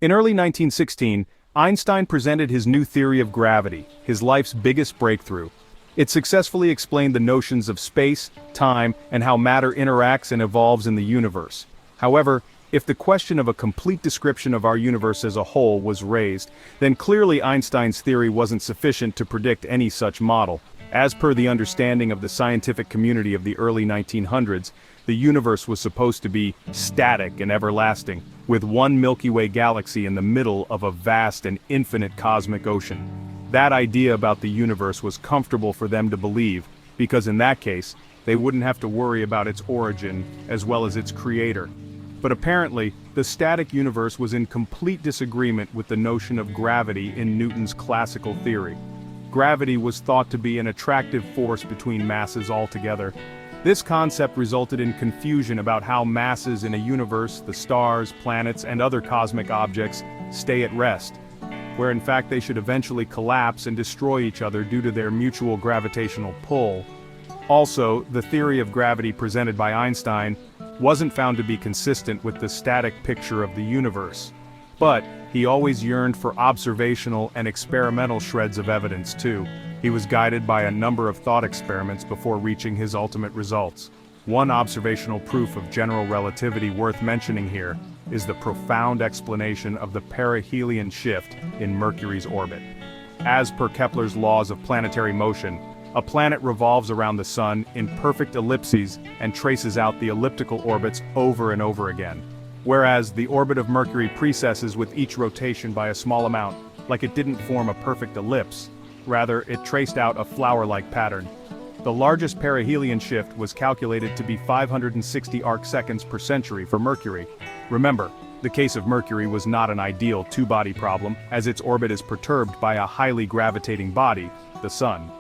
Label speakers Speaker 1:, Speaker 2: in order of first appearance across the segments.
Speaker 1: In early 1916, Einstein presented his new theory of gravity, his life's biggest breakthrough. It successfully explained the notions of space, time, and how matter interacts and evolves in the universe. However, if the question of a complete description of our universe as a whole was raised, then clearly Einstein's theory wasn't sufficient to predict any such model. As per the understanding of the scientific community of the early 1900s, the universe was supposed to be static and everlasting, with one Milky Way galaxy in the middle of a vast and infinite cosmic ocean. That idea about the universe was comfortable for them to believe, because in that case, they wouldn't have to worry about its origin as well as its creator. But apparently, the static universe was in complete disagreement with the notion of gravity in Newton's classical theory. Gravity was thought to be an attractive force between masses altogether. This concept resulted in confusion about how masses in a universe, the stars, planets, and other cosmic objects, stay at rest, where in fact they should eventually collapse and destroy each other due to their mutual gravitational pull. Also, the theory of gravity presented by Einstein wasn't found to be consistent with the static picture of the universe. But he always yearned for observational and experimental shreds of evidence too. He was guided by a number of thought experiments before reaching his ultimate results. One observational proof of general relativity worth mentioning here is the profound explanation of the perihelion shift in Mercury's orbit. As per Kepler's laws of planetary motion, a planet revolves around the Sun in perfect ellipses and traces out the elliptical orbits over and over again. Whereas the orbit of Mercury precesses with each rotation by a small amount, like it didn't form a perfect ellipse. Rather, it traced out a flower-like pattern. The largest perihelion shift was calculated to be 560 arcseconds per century for Mercury. Remember, the case of Mercury was not an ideal two-body problem, as its orbit is perturbed by a highly gravitating body, the Sun.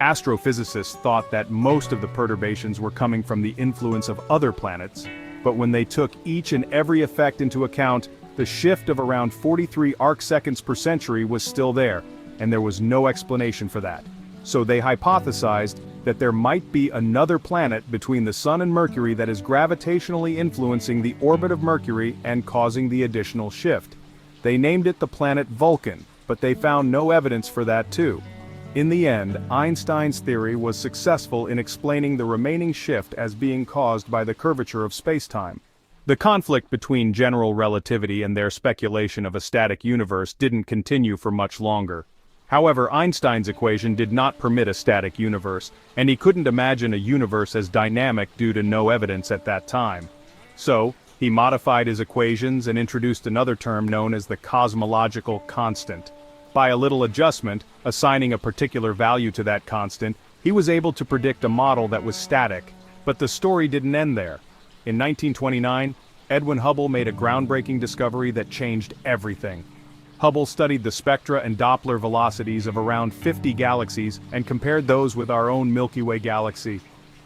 Speaker 1: Astrophysicists thought that most of the perturbations were coming from the influence of other planets, but when they took each and every effect into account, the shift of around 43 arcseconds per century was still there, and there was no explanation for that. So they hypothesized that there might be another planet between the Sun and Mercury that is gravitationally influencing the orbit of Mercury and causing the additional shift. They named it the planet Vulcan, but they found no evidence for that too. In the end, Einstein's theory was successful in explaining the remaining shift as being caused by the curvature of spacetime. The conflict between general relativity and their speculation of a static universe didn't continue for much longer. However, Einstein's equation did not permit a static universe, and he couldn't imagine a universe as dynamic due to no evidence at that time. So, he modified his equations and introduced another term known as the cosmological constant. By a little adjustment, assigning a particular value to that constant, he was able to predict a model that was static. But the story didn't end there. In 1929, Edwin Hubble made a groundbreaking discovery that changed everything. Hubble studied the spectra and Doppler velocities of around 50 galaxies and compared those with our own Milky Way galaxy.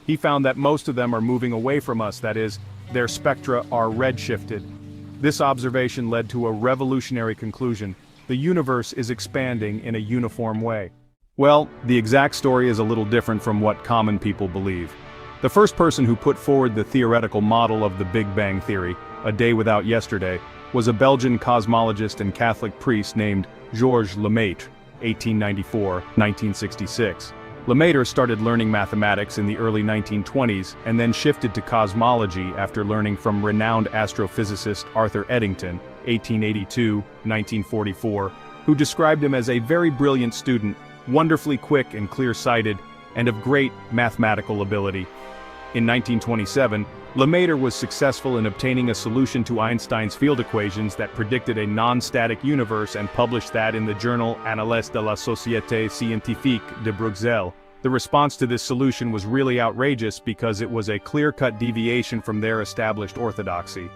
Speaker 1: He found that most of them are moving away from us, that is, their spectra are redshifted. This observation led to a revolutionary conclusion. The universe is expanding in a uniform way. Well, the exact story is a little different from what common people believe. The first person who put forward the theoretical model of the Big Bang Theory, a day without yesterday, was a Belgian cosmologist and Catholic priest named Georges Lemaître, 1894-1966. Lemaître started learning mathematics in the early 1920s and then shifted to cosmology after learning from renowned astrophysicist Arthur Eddington, 1882-1944, who described him as a very brilliant student, wonderfully quick and clear-sighted, and of great mathematical ability. In 1927, Lemaître was successful in obtaining a solution to Einstein's field equations that predicted a non-static universe and published that in the journal Annales de la Société Scientifique de Bruxelles. The response to this solution was really outrageous because it was a clear-cut deviation from their established orthodoxy.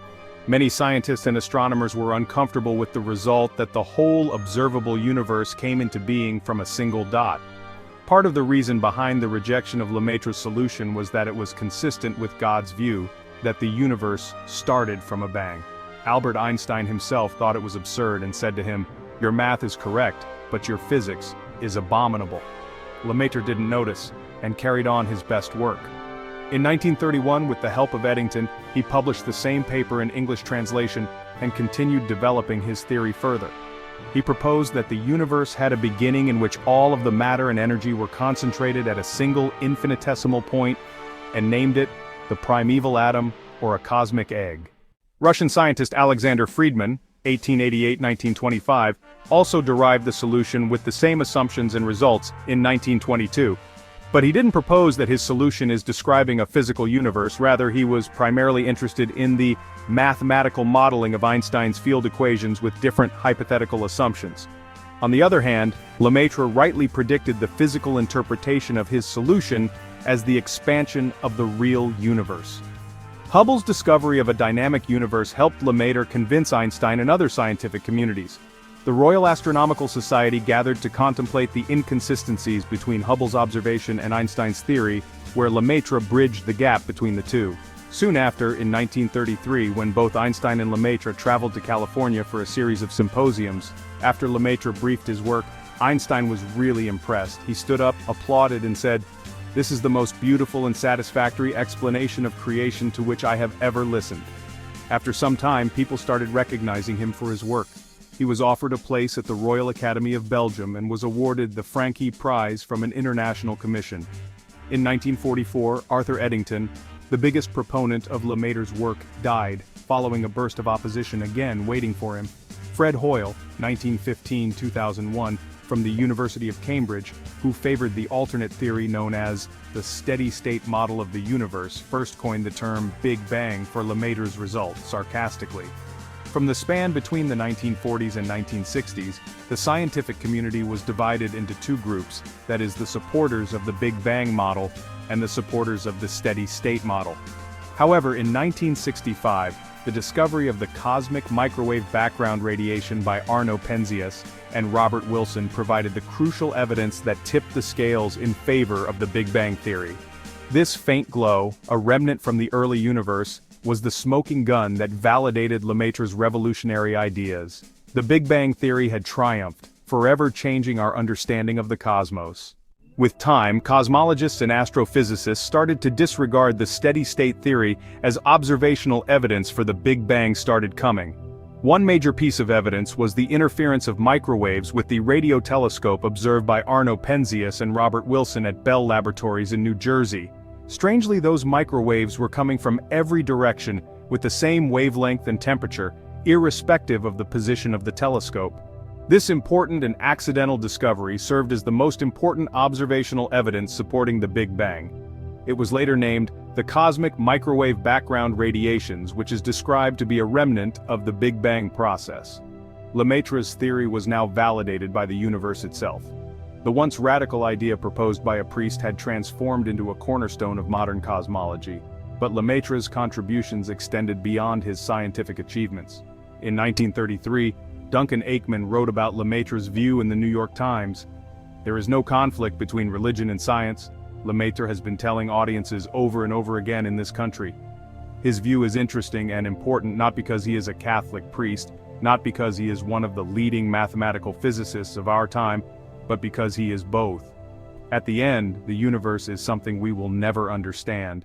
Speaker 1: Many scientists and astronomers were uncomfortable with the result that the whole observable universe came into being from a single dot. Part of the reason behind the rejection of Lemaître's solution was that it was consistent with God's view that the universe started from a bang. Albert Einstein himself thought it was absurd and said to him, "Your math is correct, but your physics is abominable." Lemaître didn't notice and carried on his best work. In 1931, with the help of Eddington, he published the same paper in English translation, and continued developing his theory further. He proposed that the universe had a beginning in which all of the matter and energy were concentrated at a single infinitesimal point, and named it the primeval atom, or a cosmic egg. Russian scientist Alexander Friedmann, 1888-1925, also derived the solution with the same assumptions and results in 1922. But he didn't propose that his solution is describing a physical universe, rather he was primarily interested in the mathematical modeling of Einstein's field equations with different hypothetical assumptions. On the other hand, Lemaître rightly predicted the physical interpretation of his solution as the expansion of the real universe. Hubble's discovery of a dynamic universe helped Lemaître convince Einstein and other scientific communities. The Royal Astronomical Society gathered to contemplate the inconsistencies between Hubble's observation and Einstein's theory, where Lemaître bridged the gap between the two. Soon after, in 1933, when both Einstein and Lemaître traveled to California for a series of symposiums, after Lemaître briefed his work, Einstein was really impressed. He stood up, applauded, and said, "This is the most beautiful and satisfactory explanation of creation to which I have ever listened." After some time, people started recognizing him for his work. He was offered a place at the Royal Academy of Belgium and was awarded the Franke Prize from an international commission. In 1944, Arthur Eddington, the biggest proponent of Lemaître's work, died, following a burst of opposition again waiting for him. Fred Hoyle, 1915-2001, from the University of Cambridge, who favored the alternate theory known as the steady-state model of the universe, first coined the term Big Bang for Lemaître's result, sarcastically. From the span between the 1940s and 1960s, the scientific community was divided into two groups, that is, the supporters of the Big Bang model and the supporters of the steady-state model. However, in 1965, the discovery of the cosmic microwave background radiation by Arno Penzias and Robert Wilson provided the crucial evidence that tipped the scales in favor of the Big Bang theory. This faint glow, a remnant from the early universe, was the smoking gun that validated Lemaître's revolutionary ideas. The Big Bang theory had triumphed, forever changing our understanding of the cosmos. With time, cosmologists and astrophysicists started to disregard the steady-state theory as observational evidence for the Big Bang started coming. One major piece of evidence was the interference of microwaves with the radio telescope observed by Arno Penzias and Robert Wilson at Bell Laboratories in New Jersey. Strangely, those microwaves were coming from every direction, with the same wavelength and temperature, irrespective of the position of the telescope. This important and accidental discovery served as the most important observational evidence supporting the Big Bang. It was later named the cosmic microwave background radiations, which is described to be a remnant of the Big Bang process. Lemaître's theory was now validated by the universe itself. The once radical idea proposed by a priest had transformed into a cornerstone of modern cosmology, but Lemaître's contributions extended beyond his scientific achievements. In 1933, Duncan Aikman wrote about Lemaître's view in the New York Times. "There is no conflict between religion and science," Lemaître has been telling audiences over and over again in this country. His view is interesting and important not because he is a Catholic priest, not because he is one of the leading mathematical physicists of our time, but because he is both. At the end, the universe is something we will never understand.